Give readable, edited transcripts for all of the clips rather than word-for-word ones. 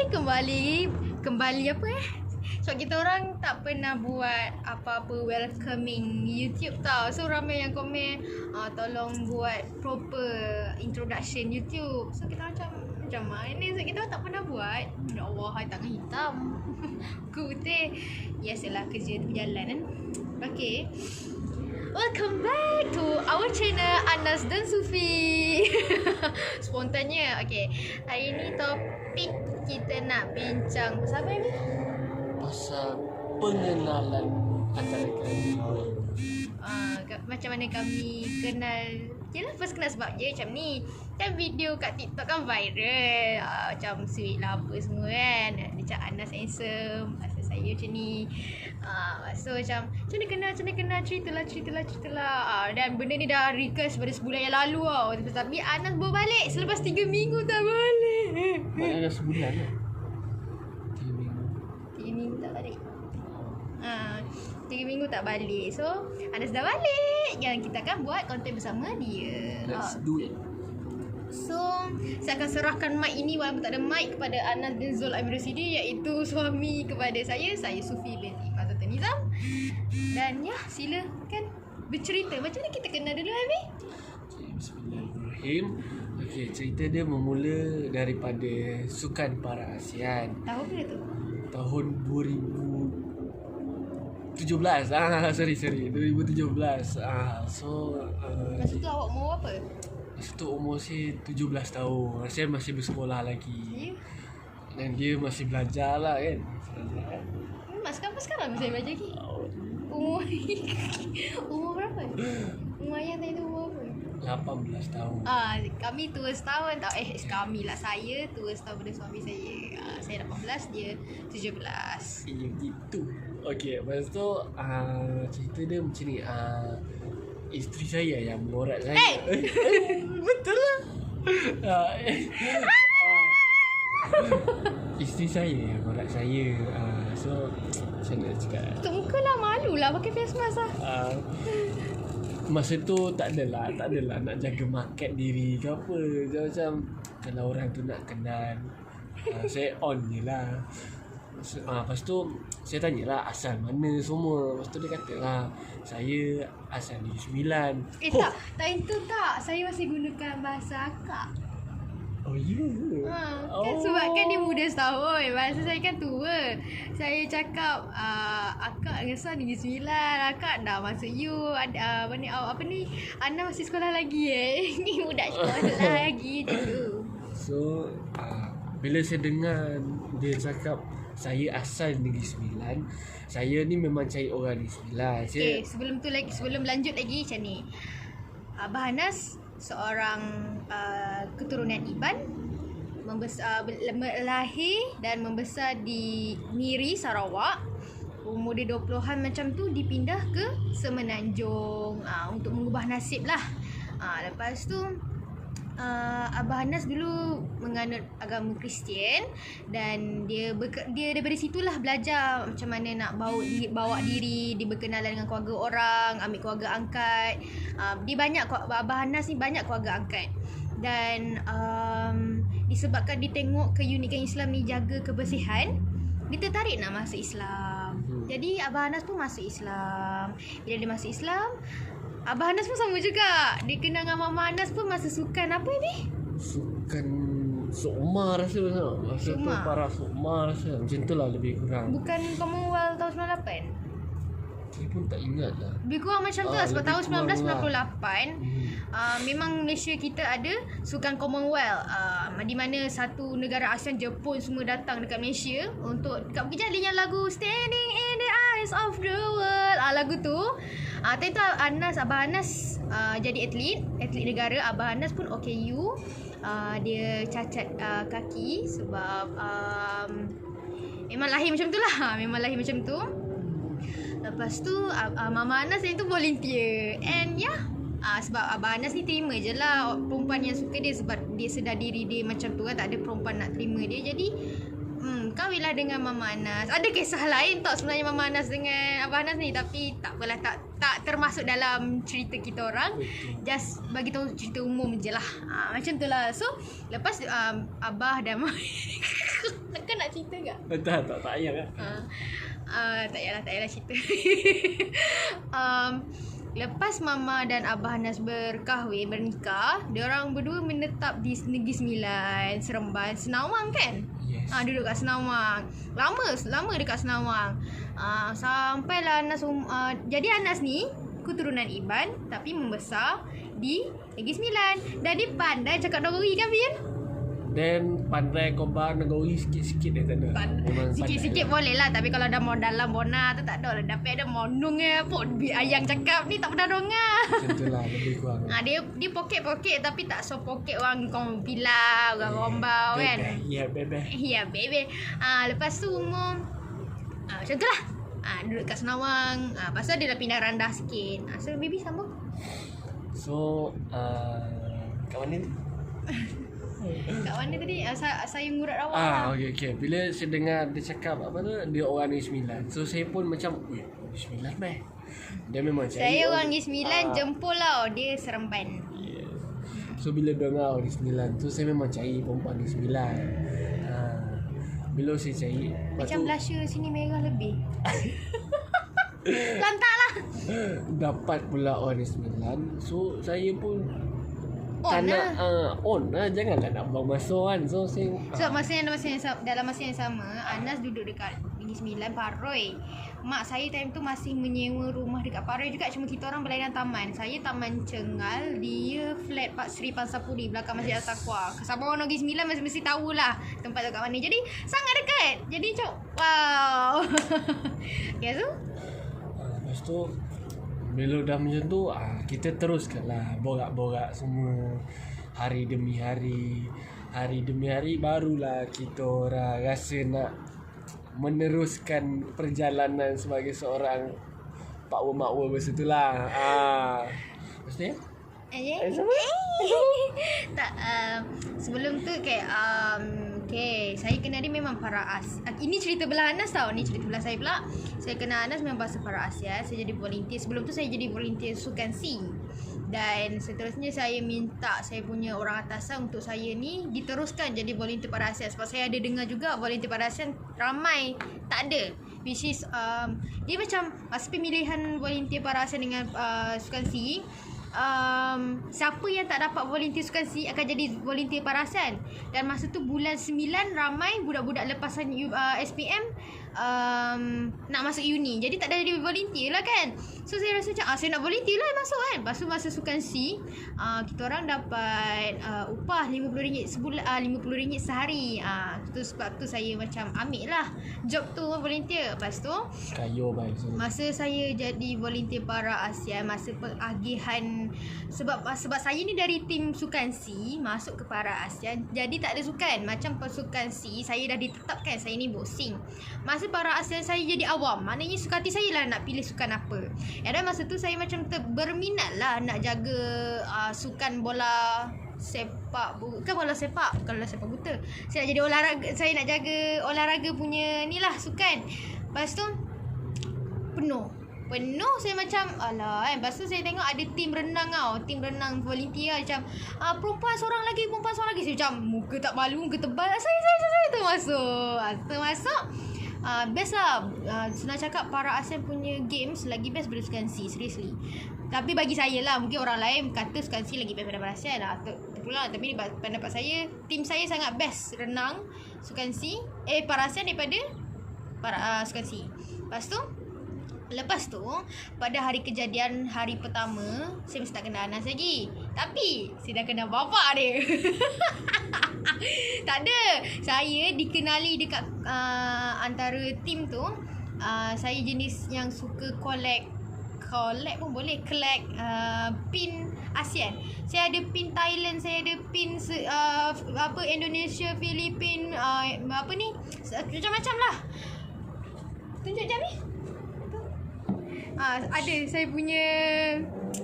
kembali apa sebab kita orang tak pernah buat apa-apa welcoming YouTube tau. So ramai yang komen tolong buat proper introduction YouTube. So kita macam mana, so kita tak pernah buat. Ya Allah, hai tangan hitam. Putih. Biasalah kerja tu berjalan kan. Okay, welcome back to our channel Anas dan Sufi. Spontannya. Okay, hari ni topik kita nak bincang pasal apa ni? Pasal pengenalan antara kami. Macam mana kami kenal. Yelah, first kenal sebab je macam ni. Kan video kat TikTok kan viral. Macam sweet lah apa semua kan. Dia macam Anas handsome, asal saya macam ni. So macam mana kenal, ceritalah. Dan benda ni dah request pada sebulan yang lalu tau. Tapi Anas baru balik selepas 3 minggu tak balik. Maknanya dah sebulan lah. 3 minggu tak balik. 3 minggu tak balik. So Anas dah balik, yang kita akan buat konten bersama dia. Let's do it. So saya akan serahkan mic ini walaupun tak ada mic kepada Anas bin Zul Amir Rasidi, iaitu suami kepada saya Sufi binti Mazatun Nizam. Dan ya, silakan bercerita. Macam mana kita kenal dulu, Abi? Okay, bismillahirrahmanirrahim. Okay, cerita dia bermula daripada Sukan Para ASEAN. Tahu bila tu? Tahun 2017. Sorry 2017. So Masa tu awak umur apa? masa tu umur saya 17 tahun. Saya masih bersekolah lagi. Ya. Dan dia masih belajar lah kan. Sekarang saya belajar lagi. Umur berapa? Umur ayah tadi tu umur apa? 18 tahun. Kami tua setahun tau. Kami lah, saya tua setahun pada suami saya. Saya 18, dia 17. Ya gitu. Okey, lepas tu cerita dia macam ni. Isteri saya yang memborat saya. Betul lah. Isteri saya yang memborat saya. So macam mana cakap? Tutup muka lah, malu lah pakai face mask lah. Masa tu tak adalah nak jaga market diri ke apa. Macam kalau orang tu nak kenal, saya on je lah. Lepas tu saya tanyalah asal mana semua. Lepas tu dia kata lah, saya asal Negeri Sembilan. Tak, time tu tak. Saya masih gunakan bahasa akak. Oh ya? Kan sebab kan dia muda setahun. Bahasa saya kan tua. Saya cakap akak ngesah Negeri Sembilan. Akak dah masuk you. Apa ni Ana masih sekolah lagi Ni budak sekolah lagi tu. So bila saya dengar dia cakap saya asal Negeri Sembilan, saya ni memang cari orang Negeri Sembilan. Okay, sebelum lanjut lagi macam ni. Abah Anas seorang keturunan Iban, lahir dan membesar di Miri, Sarawak. Umur dia 20-an macam tu, dipindah ke Semenanjung untuk mengubah nasib lah. Lepas tu Abah Anas dulu menganut agama Kristian, dan dia daripada situlah belajar macam mana nak bawa diri, dia berkenalan dengan keluarga orang, ambil keluarga angkat. Abah Anas ni banyak keluarga angkat. Dan disebabkan dia tengok keunikan Islam ni jaga kebersihan, dia tertarik nak masuk Islam. Jadi Abah Anas pun masuk Islam. Bila dia masuk Islam, Abah Anas pun sama juga. Dia kenal dengan Mama Anas pun masa sukan apa ni? Sukan Sukma rasa. Masa tu para Sukma rasa. Macam tu lah lebih kurang. Bukan Commonwealth tahun 98? Saya pun tak ingat lah. Lebih kurang macam tu lah. Sebab tahun 1998 memang Malaysia kita ada sukan Commonwealth, di mana satu negara ASEAN, Jepun semua datang dekat Malaysia untuk dekat Bukit Jalil yang lagu Standing in the Eyes of the World. Lagu tu tadi tu Abah Anas jadi atlet negara. Abah Anas pun OKU. Dia cacat kaki sebab memang lahir macam tu lah. Memang lahir macam tu. Lepas tu Mama Anas ni tu volunteer. And sebab Abah Anas ni terima je lah perempuan yang suka dia, sebab dia sedar diri dia macam tu kan, tak ada perempuan nak terima dia. Jadi kahwinlah dengan Mama Anas. Ada kisah lain tak sebenarnya Mama Anas dengan Abah Anas ni, tapi tak apalah, tak termasuk dalam cerita kita orang. Just bagi tahu cerita umum je lah. Macam tu lah. So lepas Abah dan kan nak cerita tak? Tak payah lah. Tak payahlah cerita. Lepas Mama dan Abah Anas bernikah, diorang berdua menetap di Negeri Sembilan, Seremban, Senawang kan? Yes. Duduk kat Senawang. Lama dekat Senawang. Sampailah Anas jadi Anas ni keturunan Iban tapi membesar di Negeri Sembilan. Dan dia pandai cakap Nagori kan, Fian? Dan pandai kobar Nagori sikit-sikit dia tak ada. Memang Sikit-sikit boleh lah. Tapi kalau dah mau dalam bona tu tak ada lah. Dapat ada monung pun ayang cakap ni tak pernah dengar. Macam tu lah lebih kurang. Dia poket-poket tapi tak so poket orang Pila, orang Rombau kan. Ya, bebe. Ya, baby. Lepas tu umur macam tu lah. Duduk kat Senawang. Lepas tu dia dah pindah rendah sikit. So baby sambung. So, kat mana ni? Kat mana tadi? Saya ngurat awak lah. Okay. Bila saya dengar dia cakap apa tu, dia orang Negeri Sembilan. So saya pun macam, Negeri Sembilan meh. Dia memang cari. Saya orang Negeri Sembilan, Jempol lah. Dia Seremban. Yes. So bila dengar Negeri Sembilan tu, saya memang cari perempuan Negeri Sembilan. Bila saya cari, Macam blusher sini merah lebih. Lantak lah. dapat pula orang Negeri Sembilan. So saya pun On lah. On lah. Janganlah nak buang masa kan. So saya dalam masa yang sama, Anas duduk dekat Negeri Sembilan, Paroi. Mak saya time tu masih menyewa rumah dekat Paroi juga. Cuma kita orang berlainan taman. Saya Taman Cengal, dia flat Pak Sri Pansapuri belakang Masjid Al-Taqwa. Siapa orang Negeri Sembilan mesti tahulah tempat tu kat mana. Jadi sangat dekat. Jadi macam wow. Ya tu. Lepas tu bila dah macam tu, kita teruskanlah borak-borak semua. Hari demi hari barulah kita orang rasa nak meneruskan perjalanan sebagai seorang pakwa-makwa macam tu lah. Lepas tu ya? Tak, sebelum tu saya kenal dia memang para ini cerita belah Anas tau. Ni cerita belah saya pula. Saya kenal Anas memang bahasa para Asia. Saya jadi volunteer. Sebelum tu saya jadi volunteer sukan C. Dan seterusnya saya minta saya punya orang atasan untuk saya ni diteruskan jadi volunteer para Asia. Sebab saya ada dengar juga volunteer para Asia ramai tak ada. Which is dia macam masa pemilihan volunteer para Asia dengan sukan C, siapa yang tak dapat volunteer sukan C akan jadi volunteer parasan. Dan masa tu bulan 9 ramai budak-budak lepasan SPM nak masuk uni. Jadi tak ada jadi volunteer lah kan. So saya rasa macam saya nak volunteer lah masuk kan. Lepas tu masa sukan C, kita orang dapat upah RM50 sebulan, RM50 sehari. Tu sebab tu saya macam ambil lah job tu volunteer. Lepas tu masa saya jadi volunteer para ASEAN, masa pengagihan, sebab saya ni dari tim sukan C masuk ke para ASEAN, jadi tak ada sukan. Macam pasukan C saya dah ditetapkan saya ni boxing. Masa para ASEAN saya jadi awam, maknanya suka hati saya lah nak pilih sukan apa. Dan masa tu saya macam berminat lah nak jaga sukan bola sepak, bukan bola sepak, bukan bola sepak buta. Saya nak jadi olahraga, saya nak jaga olahraga punya ni lah sukan. Lepas tu penuh saya macam alah kan. Lepas tu saya tengok ada tim renang tau, tim renang volunteer macam perempuan seorang lagi. Saya macam muka tak malu, muka tebal. Saya termasuk best lah. Senang cakap para ASEAN punya games lagi best daripada sukan C, seriously. Tapi bagi saya lah, mungkin orang lain kata sukan C lagi best daripada para ASEAN lah, terpulang. Tapi pendapat saya, tim saya sangat best renang sukan C para ASEAN daripada para sukan C. Lepas tu pada hari kejadian, hari pertama, saya mesti tak kenal Anas lagi. Tapi saya dah kenal bapak dia. Tak ada. Saya dikenali dekat antara tim tu. Saya jenis yang suka collect pun boleh. Collect pin ASEAN. Saya ada pin Thailand, saya ada pin Indonesia, Filipin, macam-macam lah. Tunjuk jap ni. Ada saya punya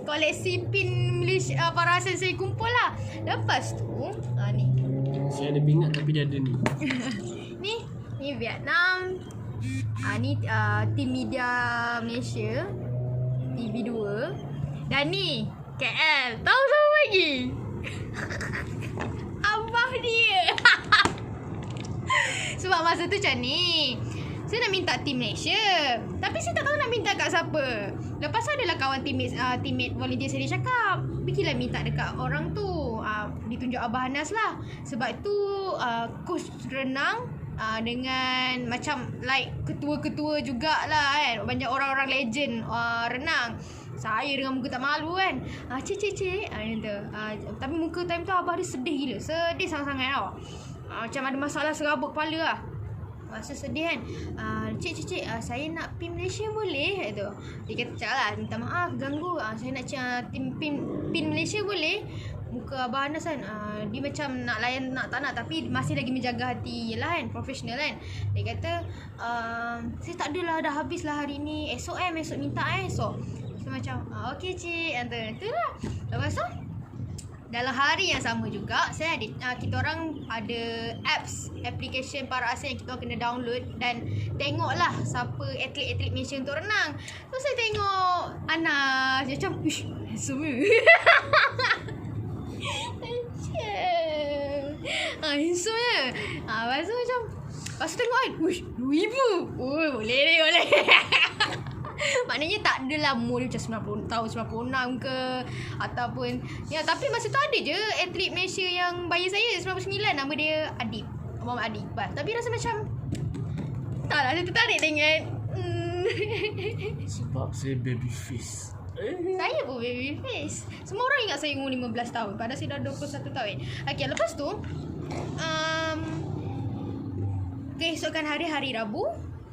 koleksi pin Malaysia para ASEAN saya kumpul lah. Lepas tu ni. Saya ada pingat tapi dia ada ni. Ni Vietnam. Ni tim media Malaysia TV2. Dan ni KL. Tahu siapa lagi? Abah dia. Sebab masa tu macam ni, saya nak minta tim Malaysia, tapi saya tak tahu nak minta kat siapa. Lepas tu adalah kawan teammate volunteer saya cakap, pergilah minta dekat orang tu. Ditunjuk Abah Anas lah. Sebab tu coach renang dengan macam like ketua-ketua jugalah kan. Banyak orang-orang legend renang. Saya dengan muka tak malu kan. Cik tapi muka time tu Abah dia sedih gila. Sedih sangat-sangat tau. Macam ada masalah serabut kepala lah. Masa sedih kan. Cik, saya nak PIM Malaysia boleh? Kata. Dia kata, cakap lah, minta maaf ganggu. Saya nak tim PIM Malaysia boleh? Muka Abah Anas kan, dia macam nak layan, nak tak nak, tapi masih lagi menjaga hati. Yelah kan, profesional kan. Dia kata, saya tak adalah, dah habis lah hari ni. Esok minta esok. So macam, okey cik. Itulah. Lepas tu, dalam hari yang sama juga, kita orang ada application para asing yang kita orang kena download dan tengoklah siapa atlet-atlet Malaysia untuk renang. So saya tengok Anas, dia macam ish, handsome. Handsome. Lepas tu macam, lepas tu tengok kan, wish, 2,000. Oh, boleh. Maknanya tak adalah umur dia macam 90 tahun, 96 ke ataupun ya, tapi masa tu ada je atlet Malaysia yang bayar saya 99, nama dia Adib, Muhammad Adib. Tapi rasa macam taklah saya tertarik dengan sebab saya baby face. Saya pun baby face. Semua orang ingat saya umur 15 tahun padahal saya dah 21 tahun. Okey, lepas tu keesokan hari Rabu,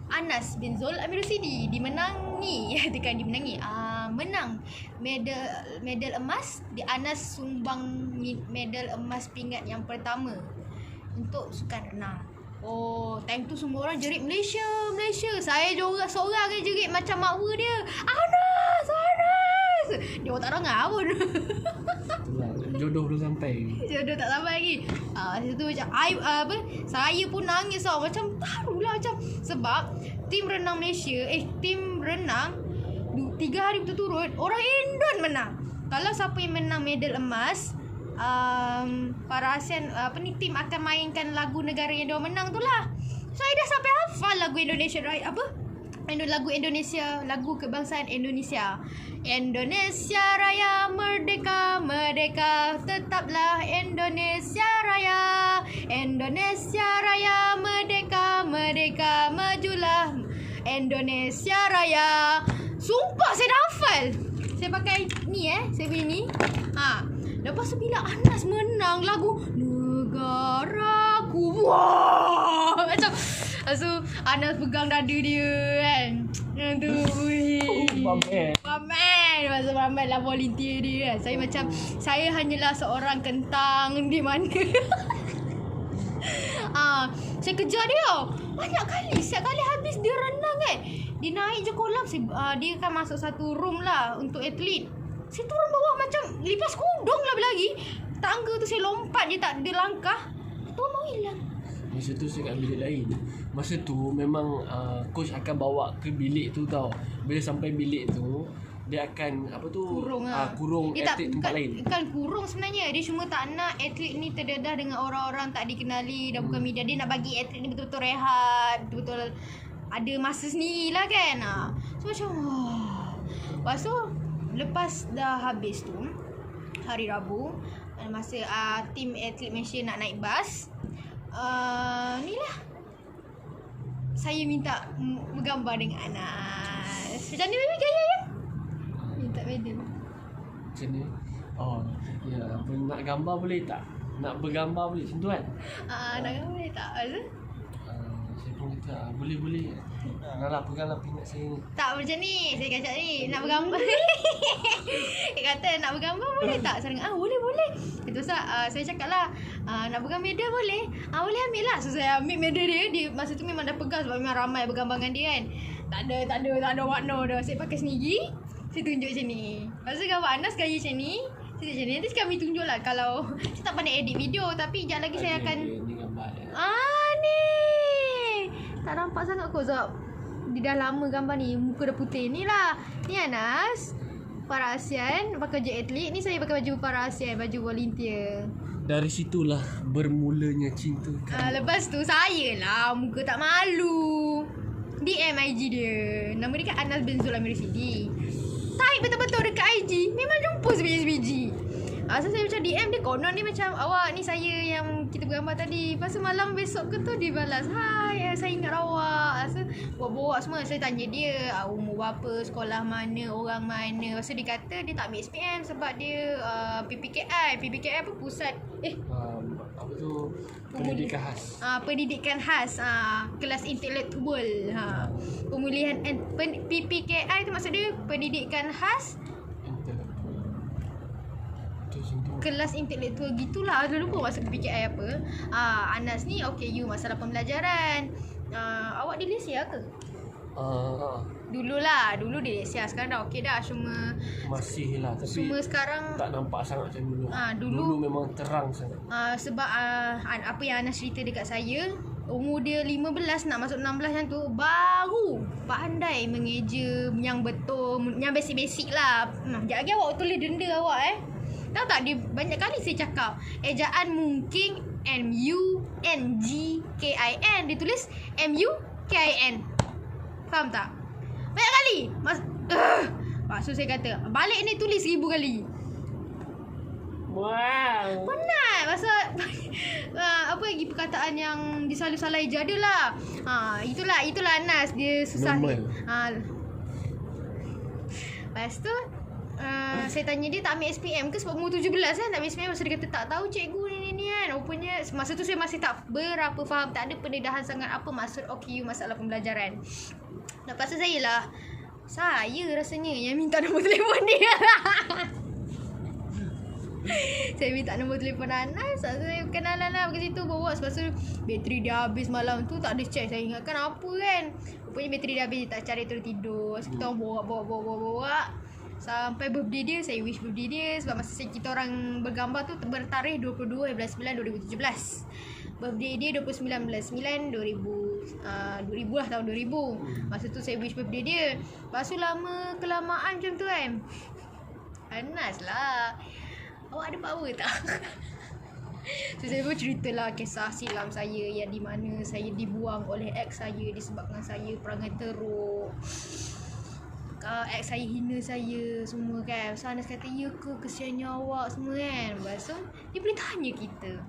Anas bin Zul Amir Rosidi menang medal emas. Anas sumbang medal emas pingat yang pertama untuk sukan renang. Oh, time tu semua orang jerit Malaysia. Saya juga seorang je jerit macam makwa dia. Anas. Dia tak dengar pun. Jodoh belum sampai. Jodoh tak sampai lagi. Situ macam saya pun nangis tau. Macam taruhlah macam sebab tim renang Malaysia, tim renang 3 hari berturut orang Indon menang. Kalau siapa yang menang medal emas, para ASEAN tim akan mainkan lagu negara yang dia menang tu lah. So saya dah sampai hafal lagu Indonesia Raya lagu Indonesia, lagu kebangsaan Indonesia. Indonesia Raya merdeka, merdeka tetaplah Indonesia Raya. Indonesia Raya merdeka, merdeka majulah Indonesia Raya. Sumpah saya dah hafal. Saya pakai ni saya punya ni. Lepas tu bila Anas menang lagu Negaraku, wah, macam lepas tu Anas pegang dada dia kan. Paman. Masa paman lah volunteer dia kan. Saya hanyalah seorang kentang di mana. Saya kejar dia tau. Banyak kali. Setiap kali habis dia renang kan, dia naik je kolam. Dia kan masuk satu room lah untuk atlet. Saya turun bawah macam lipas kudung lah lagi. Tangga tu saya lompat je, tak ada langkah. Turun mau hilang. Masa tu saya kat bilik lain. Masa tu memang coach akan bawa ke bilik tu tau. Bila sampai bilik tu, dia akan kurung atlet tempat lain. Bukan kurung sebenarnya. Dia cuma tak nak atlet ni terdedah dengan orang-orang tak dikenali dan bukan media. Dia nak bagi atlet ni betul-betul rehat, betul-betul ada masa sendiri lah kan. So macam lepas tu, lepas dah habis tu hari Rabu, masa tim atlet Malaysia nak naik bas, ni lah saya minta bergambar dengan Anas. Macam ni baby gaya ya? Minta medal. Macam ni. Oh, ya, nak gambar boleh tak? Nak bergambar boleh macam tu kan? Nak gambar boleh tak? Saya pun kata boleh. Naklah peganglah pingat saya ni. Tak macam ni. Saya kata ni nak bergambar. Dia kata nak bergambar boleh tak? Saya boleh. Itu saya cakap lah, nak pegang medal boleh? Boleh ambil lah. So saya ambil medal dia masa tu memang dah pegang sebab memang ramai bergambar dengan dia kan. Tak ada makna dah. Saya pakai sendiri. Saya tunjuk macam ni. Lepas tu gambar Anas gaya macam ni. Saya macam ni. Nanti kami tunjuk lah kalau saya tak pandai edit video. Tapi sekejap lagi saya akan Ni gambar dia. ni tak nampak sangat kot sebab dia dah lama gambar ni. Muka dah putih. Ni lah. Ni Anas. para ASEAN pakai baju atlet, ni saya pakai baju para ASEAN, baju volunteer. Dari situlah bermulanya cinta. Lepas tu saya lah muka tak malu. DM IG dia. Nama dia kan Anas bin Zulami Risidi. Type betul-betul dekat IG. Memang jumpa sebiji-sebiji. So saya macam DM dia, konon ni macam awak ni saya yang kita bergambar tadi. Lepas tu malam besok ke tu dia balas, hai saya ingat awak. So bawa-bawa semua. Saya tanya dia umur berapa, sekolah mana, orang mana. Lepas tu dia kata dia tak ambil SPM sebab dia PPKI. PPKI apa? Pusat apa tu, pendidikan khas. Pendidikan khas, kelas intelektual. Pemulihan PPKI tu maksud dia pendidikan khas kelas intelektual gitulah. Dah lupa masuk PPKI apa. Anas ni OKU masalah pembelajaran. Awak di Malaysia ke? Dulu di Malaysia. Sekarang dah okey dah. Cuma masih lah, tapi cuma sekarang tak nampak sangat macam dulu. Dulu memang terang sangat. Sebab apa yang Anas cerita dekat saya, umur dia 15 nak masuk 16 macam tu, baru pandai mengeja yang betul, yang basic-basic lah. Sekejap lagi awak tulis denda awak Tahu tak, dia banyak kali saya cakap ejaan mungkin MUNGKIN, dia tulis MUKIN. Faham tak? Banyak kali. Maksud saya kata balik ni tulis 1000 kali. Wow. Penat. Pasal apa lagi perkataan yang disalah-salah je adalah. Itulah Anas, dia susah. Lepas tu saya tanya dia tak ambil SPM ke sebab umur 17 kan, tak ambil SPM. Masa dia kata tak tahu cikgu ni kan. Rupanya masa tu saya masih tak berapa faham, tak ada pendedahan sangat apa maksud OKU masalah pembelajaran. Lepas tu saya rasanya yang minta nombor telefon dia. Saya minta nombor telefon Anas. Saya kenalan lah pergi situ, bawa. Lepas tu bateri dia habis malam tu, tak ada check. Saya ingatkan apa kan, rupanya bateri dia habis, tak cari terus tidur. So kita orang bawa sampai birthday dia. Saya wish birthday dia sebab masa kita orang bergambar tu bertarikh 22/9/2017. Birthday dia 29/9/2000 lah, tahun 2000. Masa tu saya wish birthday dia. Lepas tu lama kelamaan macam tu kan, Anas lah, awak ada power tak? So saya pun ceritalah kisah silam saya yang di mana saya dibuang oleh ex saya disebabkan saya perangai teruk. Ex saya hina saya semua kan. So Anas kata, ya ke, kesiannya awak semua kan. Lepas tu dia boleh tanya kita,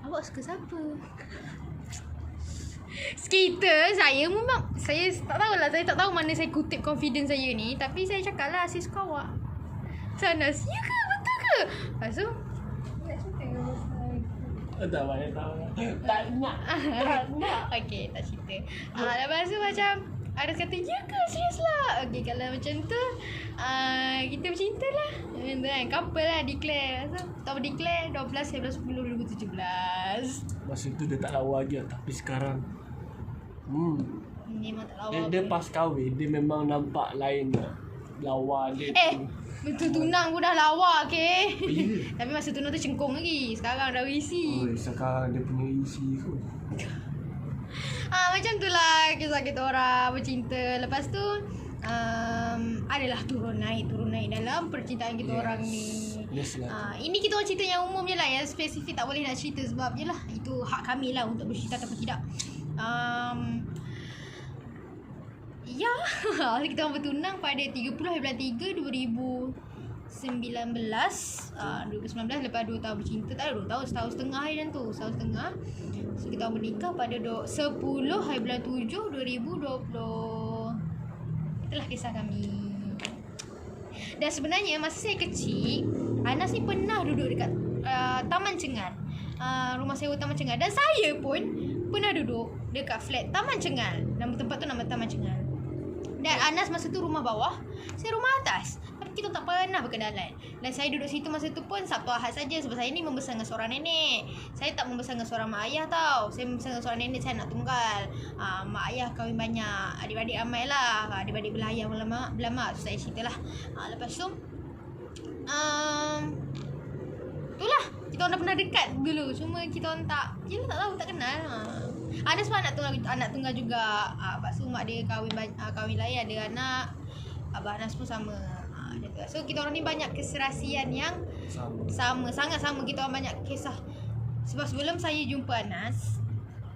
awak suka siapa? Saya memang, saya tak tahu mana saya kutip confidence saya ni. Tapi saya cakap lah, saya suka awak. So Anas, ya ke, betul ke? Lepas tu nak cerita ke Tak payah. Tak nak. Okay, tak cerita. Lepas tu macam Anas kata, ya ke, serius lah. Okay, kalau macam tu kita bercinta lah. Kan, couple lah, declare. So, tahun declare 12/10/2017. Masa tu dia tak lawa je. Tapi sekarang memang tak lawa. Dia pas kahwin, dia memang nampak lain lah. Lawa dia betul tunang pun dah lawa, okay? Yeah. Tapi masa tunang tu cengkung lagi. Sekarang dah berisi. Sekarang dia punya isi kot. Macam tu lah kisah kita orang bercinta. Lepas tu adalah turun naik dalam percintaan kita orang ni. Yes lah. Ini kita orang cerita yang umum je lah. Yang spesifik tak boleh nak cerita sebab je lah, itu hak kami lah untuk bercerita atau tidak. Ya, kita orang bertunang pada 30/3/2019. 2019, lepas 2 tahun bercinta. Tak ada 2 tahun, setahun setengah je tu. Setahun setengah. So kita orang bernikah pada 10/7/2020. Itulah kisah kami. Dan sebenarnya masa saya kecil, Anas ni pernah duduk dekat Taman Cengal. Rumah sewa Taman Cengal. Dan saya pun pernah duduk dekat flat Taman Cengal. Nama tempat tu nama Taman Cengal. Dan Anas masa tu rumah bawah, saya rumah atas. Tapi kita tak pernah berkenalan. Dan saya duduk situ masa tu pun Sabtu Ahad saja sebab saya ni membesar dengan seorang nenek. Saya tak membesar dengan seorang mak ayah tau. Saya membesar dengan seorang nenek, saya anak tunggal. Mak ayah kahwin banyak, adik-adik ramai lah. Adik-adik belah ayah belah mak. So, saya cerita lah. Lepas tu itulah, kita orang dah pernah dekat dulu. Cuma kita orang tak tahu, tak kenal. Ada sebab anak tunggal juga. Lepas tu mak dia kahwin lain, ada anak. Abah Anas pun sama. Macam tu. So kita orang ni banyak keserasian yang Sama. sangat sama. Kita orang banyak kisah. Sebab sebelum saya jumpa Anas,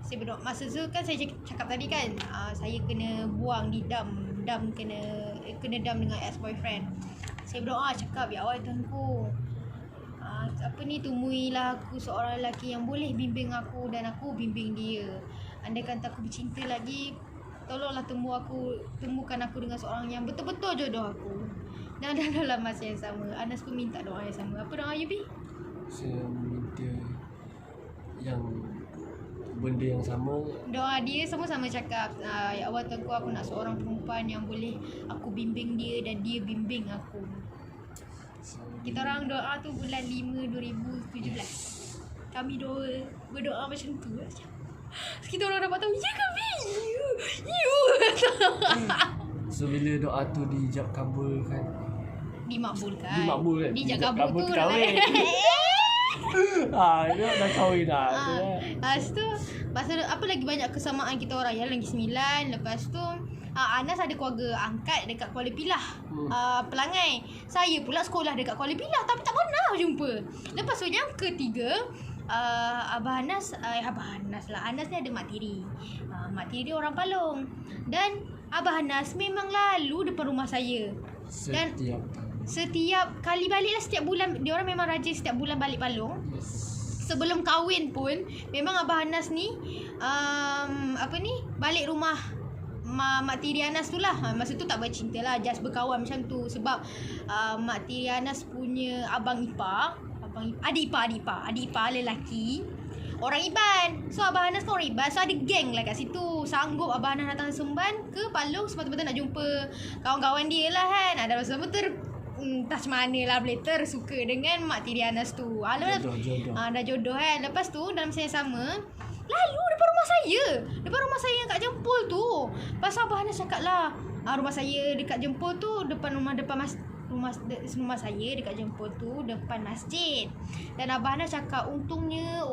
saya berdoa masa tu kan saya cakap tadi kan, saya kena buang di dam kena dam dengan ex boyfriend. Saya berdoa cakap, ya Allah Tuhanku, tumuilah aku seorang lelaki yang boleh bimbing aku dan aku bimbing dia. Andai kata aku bercinta lagi, tolonglah temukan aku dengan seorang yang betul-betul jodoh aku. Dan dalam masa yang sama, Anas pun minta doa yang sama. Apa doa you, Bi? Saya minta yang benda yang sama. Doa dia semua sama cakap, ya Allah Tuhanku, aku nak seorang perempuan yang boleh aku bimbing dia dan dia bimbing aku. Kita orang doa tu bulan 5 2017. Kami berdoa macam tu macam. Kita orang dapat tahu, ya ke Bi? You. So bila doa tu dijawab kabul kan? Dimakbulkan. Dijak kabul tu kahwin. Dia dah kahwin dah. Lepas tu apa lagi banyak kesamaan kita orang ya, lagi 9. Lepas tu Anas ada keluarga angkat dekat Kuala Pilah, Pelangai. Saya pula sekolah dekat Kuala Pilah tapi tak pernah jumpa. Lepas tu yang ketiga, Abah Anas lah. Anas ni ada mak tiri. Mak tiri dia orang Palong. Dan Abah Anas memang lalu depan rumah saya. Dan setiap kali balik lah, setiap bulan. Dia orang memang rajin setiap bulan balik Palong. Sebelum kahwin pun memang Abah Anas ni balik rumah mak tiri Anas tu lah. Masa tu tak bercinta lah, just berkawan macam tu. Sebab mak tiri Anas punya adik ipar lelaki orang Iban. So Abah Anas kan orang Iban, so ada geng lah kat situ. Sanggup Abah Anas datang Semban ke Palong semata-mata nak jumpa kawan-kawan dia lah kan. Ada masa entah macam mana lah boleh tersuka dengan mak tiri Anas tu. Dah jodoh kan. Lepas tu dalam masa yang sama, lalu depan rumah saya yang kat Jempol tu. Pasal Abah Anas cakap lah, rumah saya dekat Jempol tu rumah saya dekat Jempol tu depan masjid. Dan Abah Anas cakap, untungnya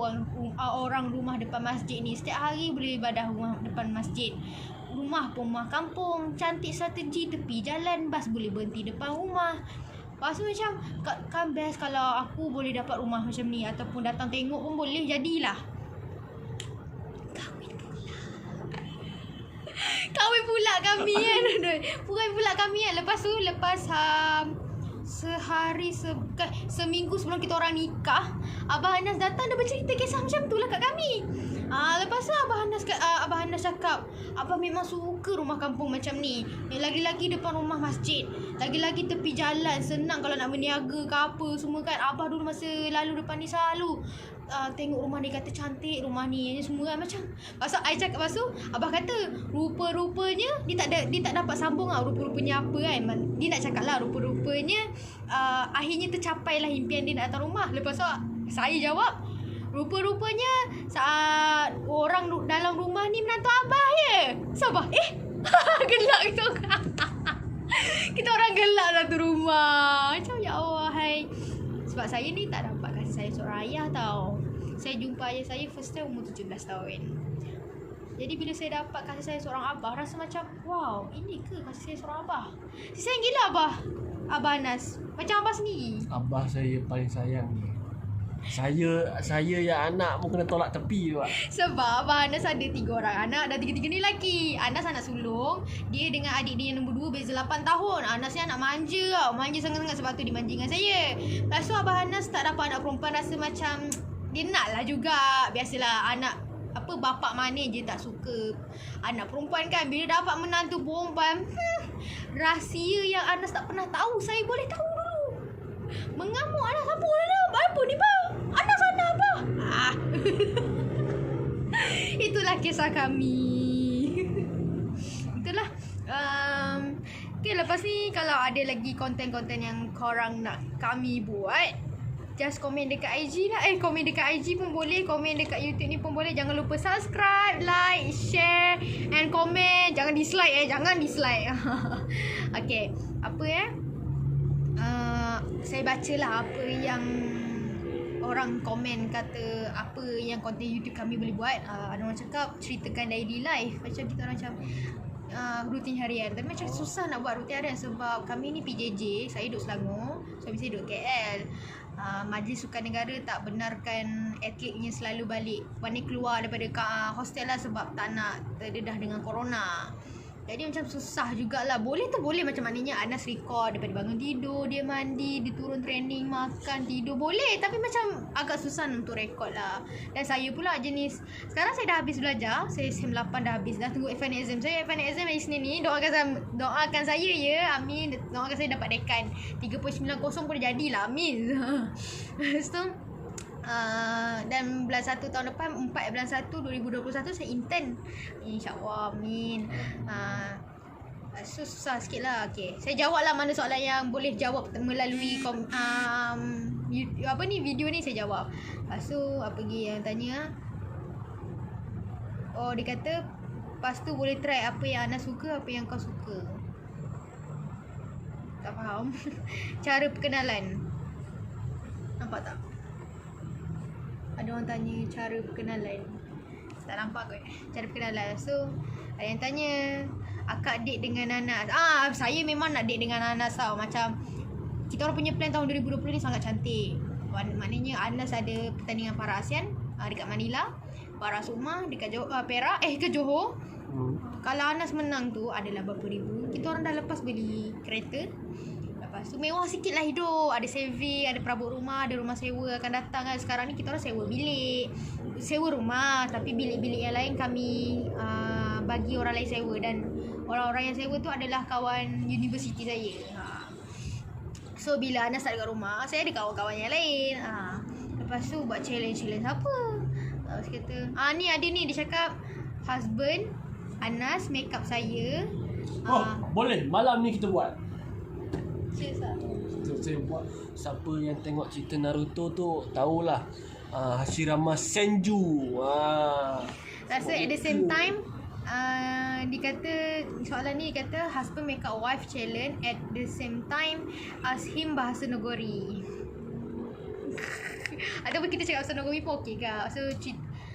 orang rumah depan masjid ni setiap hari boleh ibadah rumah depan masjid. Rumah pun rumah kampung, cantik strategi tepi jalan, bas boleh berhenti depan rumah. Lepas tu macam, kan best kalau aku boleh dapat rumah macam ni, ataupun datang tengok pun boleh, jadilah. Kahwin pula kami kan. Lepas tu seminggu sebelum kita orang nikah, Abah Anas datang, dia bercerita kisah macam tu lah kat kami. Lepas tu Abah Anas cakap, Abah memang suka rumah kampung macam ni. Lagi-lagi depan rumah masjid, lagi-lagi tepi jalan, senang kalau nak berniaga ke apa semua kan. Abah dulu masa lalu depan ni selalu tengok rumah ni, kata cantik rumah ni semua kan macam. Pasal I cakap, pasal Abah kata rupa-rupanya dia tak dapat sambung lah rupa-rupanya apa kan. Dia nak cakap lah rupa-rupanya akhirnya tercapai lah impian dia nak datang rumah. Lepas tu saya jawab, rupa-rupanya saat orang dalam rumah ni menantu Abah je. Sabar. Gelak kita. Kita orang gelak satu rumah. Macam ya Allah, hai. Sebab saya ni tak dapat kasih sayang seorang ayah tau. Saya jumpa ayah saya first time umur 17 tahun. Jadi bila saya dapat kasih sayang seorang abah, rasa macam, wow, ini ke kasih sayang seorang abah? Saya sayang gila Abah Anas. Macam abah sendiri. Abah saya paling sayang ni. Saya yang anak pun kena tolak tepi tu. Sebab Abah Anas ada 3 orang anak dan 3-3 ni lelaki. Anas anak sulung. Dia dengan adik dia yang nombor 2 beza 8 tahun. Anas ni anak manja tau. Manja sangat-sangat, sebab tu dia manja dengan saya. Lepas tu Abah Anas tak dapat anak perempuan, rasa macam dia nak lah juga. Biasalah anak bapak mana je tak suka anak perempuan kan. Bila dapat menantu perempuan, rahsia yang Anas tak pernah tahu, saya boleh tahu dulu. Mengamuk Anas, apa ni bang? Anas apa? Itulah kisah kami. Itulah. Okay, lepas ni kalau ada lagi konten-konten yang korang nak kami buat, just komen dekat IG lah. Komen dekat IG pun boleh, komen dekat YouTube ni pun boleh. Jangan lupa subscribe, like, share and komen. Jangan dislike Okay, saya bacalah apa yang orang komen, kata apa yang konten YouTube kami boleh buat. Ada orang cakap ceritakan daily life. Macam kita orang macam rutin harian. Tapi macam susah nak buat rutin harian sebab kami ni PJJ, saya duduk Selangor, suami saya duduk KL. Majlis Sukan Negara tak benarkan atletnya selalu balik keluar daripada hostel lah sebab tak nak terdedah dengan corona. Jadi macam susah jugalah. Boleh tu boleh, macam maknanya Anas record daripada bangun tidur, dia mandi, dia turun training, makan, tidur, boleh. Tapi macam agak susah untuk record lah. Dan saya pula jenis, sekarang saya dah habis belajar, saya SEM 8 dah habis, dah tunggu final exam. Saya final exam hari Isnin ni, doakan saya ya, amin. Doakan saya dapat dekan 3.90 pun dah jadilah, amin. Lepas tu dan bulan 1 tahun depan 4 bulan 1 2021 saya intern, InsyaAllah, amin. Susah sikit lah. Okay, saya jawab lah mana soalan yang boleh jawab melalui video ni saya jawab. Lepas tu apa lagi yang tanya? Oh, dia kata lepas tu boleh try apa yang Anas suka, apa yang kau suka. Tak faham. Cara perkenalan, nampak tak? Ada orang tanya cara perkenalan. Tak nampak kot cara perkenalan. So ada yang tanya akak date dengan Anas. Saya memang nak date dengan Anas tau. Macam kita orang punya plan tahun 2020 ni sangat cantik. Maknanya Anas ada pertandingan para ASEAN dekat Manila, para Sukma dekat Perak ke Johor. Kalau Anas menang tu adalah berapa ribu. Kita orang dah lepas beli kereta. Lepas tu mewah sikit lah hidup. Ada saving, ada perabot rumah, ada rumah sewa akan datang kan. Sekarang ni kita orang sewa bilik, sewa rumah. Tapi bilik-bilik yang lain kami bagi orang lain sewa. Dan orang-orang yang sewa tu adalah kawan universiti saya. So bila Anas tak dekat rumah, saya ada kawan-kawan yang lain. Lepas tu buat challenge apa. Saya kata ni ada ni, dia cakap husband Anas make up saya. Boleh malam ni kita buat. Serius lah. Saya buat. Siapa yang tengok cerita Naruto tu tahulah Hashirama Senju. Rasa at the same time dia kata soalan ni, dia kata husband make up wife challenge, at the same time ask him bahasa Nogori. Ataupun kita cakap bahasa Nogori pun okey ke? So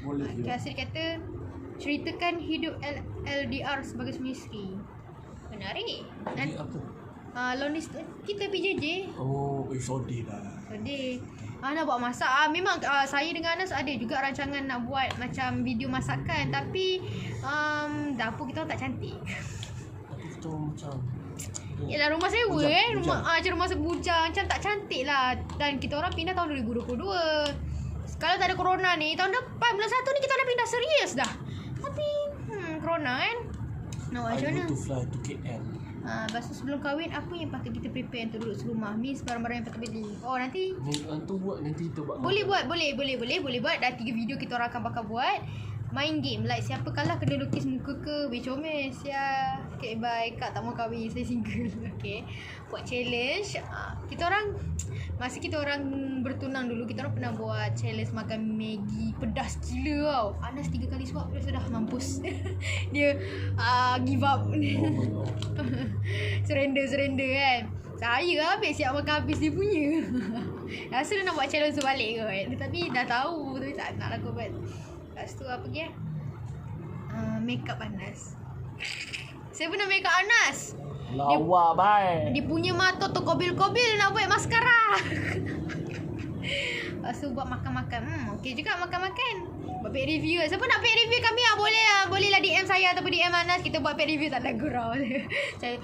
boleh. Dia kata ceritakan hidup LDR sebagai suami isteri. Menarik. Jadi apa? Long distance kita PJJ. Sedih lah. Sedih. Nak buat masak. Memang saya dengan Anas ada juga rancangan nak buat macam video masakan. Tapi dapur kita tak cantik. Tapi kita macam Yalah rumah sewa macam rumah sebujang, macam tak cantik lah. Dan kita orang pindah tahun 2022. Kalau tak ada corona ni, tahun depan bulan 1 ni kita dah pindah serius dah. Tapi corona kan. Nak buat macam mana? I want to fly to KL. Lepas tu sebelum kahwin, apa yang patut kita prepare untuk duduk serumah? Means barang-barang yang patut beli. Nanti kita buat. Boleh buat. Dah 3 video kita orang akan bakal buat. Main game like siapa kalah kena lukis muka ke. Weh comel sia. Okay bye, kak tak mau kahwin, saya single. Okay, buat challenge. Kita orang masa kita orang bertunang dulu, kita orang pernah buat challenge makan Maggi pedas gila tau. Anas 3 kali suap dia sudah mampus. Dia give up. Surrender kan. Saya habis siap makan habis dia punya. Rasa dia nak buat challenge sebalik kot. Tapi dah tahu tapi tak nak lah kot. Lepas tu apa lagi make up Anas. Saya pernah make up Anas. Lawa bye. Dia punya mata tu kobil-kobil nak buat maskara. Lepas tu buat makan-makan. Okey juga makan-makan. Buat paid review. Siapa nak paid review kami boleh lah DM saya ataupun DM Anas, kita buat paid review, tak ada gurau. Saya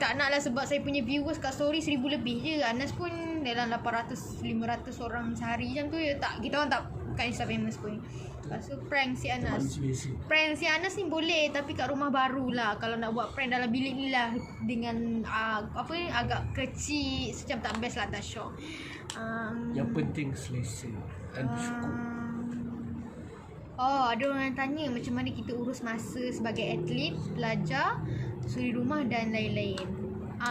tak nak lah sebab saya punya viewers kat story 1000 lebih je. Anas pun dalam 800-500 orang sehari macam tu ya. Tak, kita orang tak bukan Insta famous pun. Lepas tu prank si Anas. Prank si Anas ni boleh tapi kat rumah baru lah. Kalau nak buat prank dalam bilik ni lah dengan agak kecil macam tak best lah, tak syok. Yang penting selesa dan bersyukur. Ada orang yang tanya macam mana kita urus masa sebagai atlet, pelajar, suri rumah dan lain-lain.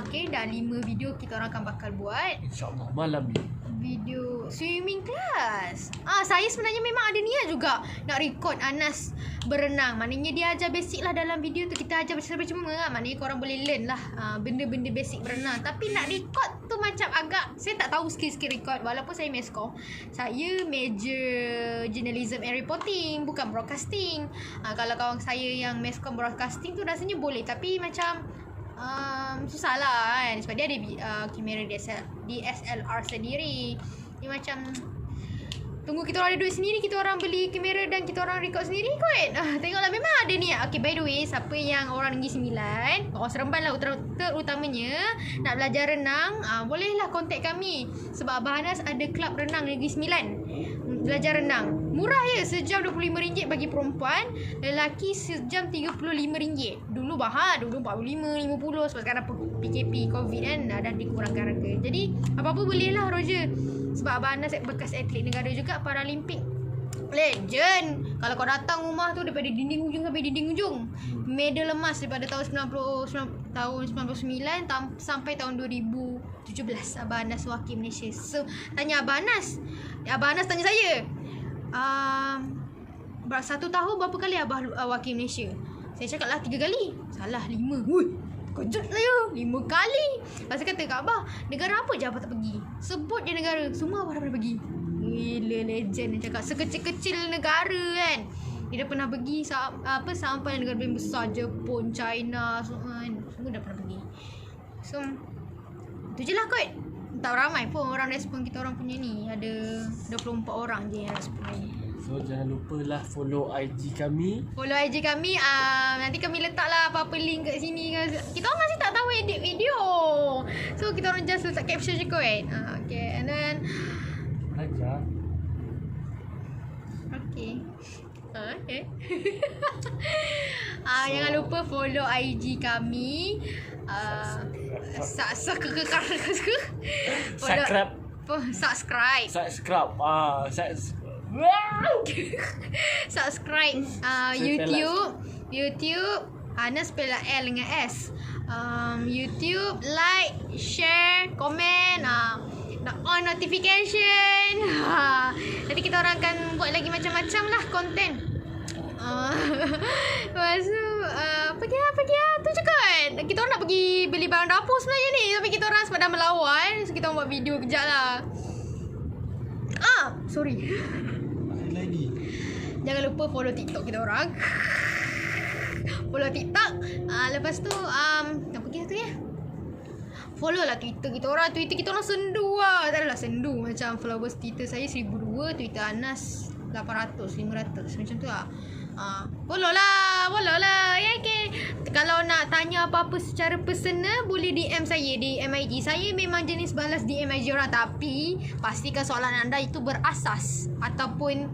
Okay, dah 5 video kita orang akan bakal buat. InsyaAllah malam ni. Video swimming class. Saya sebenarnya memang ada niat juga nak record Anas berenang. Maknanya dia ajar basic lah dalam video tu. Kita ajar secara cuma lah. Maknanya korang boleh learn lah benda-benda basic berenang. Tapi nak record tu macam agak, saya tak tahu skill-skill record. Walaupun saya meskom, saya major journalism and reporting, bukan broadcasting. Kalau kawan saya yang meskom broadcasting tu rasanya boleh. Tapi macam susah lah kan, sebab dia ada kamera DSLR sendiri. Dia macam tunggu kita orang ada duit sendiri, kita orang beli kamera dan kita orang record sendiri kot. Tengoklah memang ada ni. Okay, by the way, siapa yang orang Negeri Sembilan, orang Seremban lah terutamanya, nak belajar renang, bolehlah kontak kami. Sebab Abah Anas ada kelab renang Negeri Sembilan. Belajar renang murah je, sejam RM25 bagi perempuan, lelaki sejam RM35. Dulu mahal, dulu RM45, RM50. Sebab sekarang PKP COVID kan, dah dikurangkan harga. Jadi apa-apa boleh lah Roger. Sebab Abah Anas bekas atlet negara juga, Paralimpik legend. Kalau kau datang rumah tu, daripada dinding ujung sampai dinding ujung, medal emas daripada tahun 99 sampai tahun 2017. Abah Anas wakil Malaysia. So tanya Abah Anas tanya saya, 1 tahun berapa kali Abah wakil Malaysia? Saya cakap lah 3 kali. Salah, 5. Hui, kejut saya, 5 kali. Lepas saya kata kat Abah, negara apa je Abah tak pergi? Sebut je negara, semua Abah dah pernah pergi. Gila, legend dia cakap. Sekecil-kecil negara kan, dia dah pernah pergi sampai negara paling besar, Jepun, China, semua dah pernah pergi. So tu je lah kot. Tak ramai pun orang respon kita orang punya ni. Ada 24 orang je yang respon. So jangan lupa lah follow IG kami. Nanti kami letak lah apa-apa link kat sini. Kita orang masih tak tahu edit video, so kita orang just letak caption je kot. Okay, and then Ajar. Okay. Jangan lupa follow IG kami. Subscribe. Subscribe YouTube Anas spell L dengan S. YouTube, like, share, komen, on notification. Nanti kita orang akan buat lagi macam-macam lah konten. Lepas tu pergi tu je kan. Kita orang nak pergi beli barang dapur sebenarnya ni, tapi kita orang sebab dah melawan, so kita orang buat video kejap lah. Sorry. Lagi. Jangan lupa follow TikTok kita orang. Follow TikTok. Lepas tu apa kita tu ya? Follow lah Twitter kita orang. Twitter kita orang sendu lah. Tak adalah sendu macam followers Twitter saya 1,200, Twitter Anas 800, 500 macam tu lah. Follow lah ya, okay. Kalau nak tanya apa-apa secara personal, boleh DM saya di MIG. Saya memang jenis balas DM IG orang, tapi pastikan soalan anda itu berasas ataupun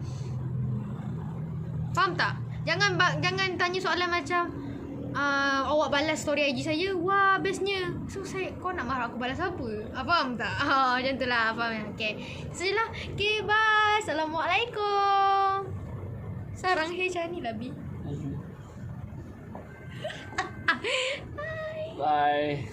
faham tak? Jangan tanya soalan macam awak balas story IG saya, wah bestnya. So kau nak marah aku balas apa? Faham tak? Macam tu lah, faham? Okay, sejelah. Okay, bye. Assalamualaikum. Sarang macam ni lah, Bi. Bye.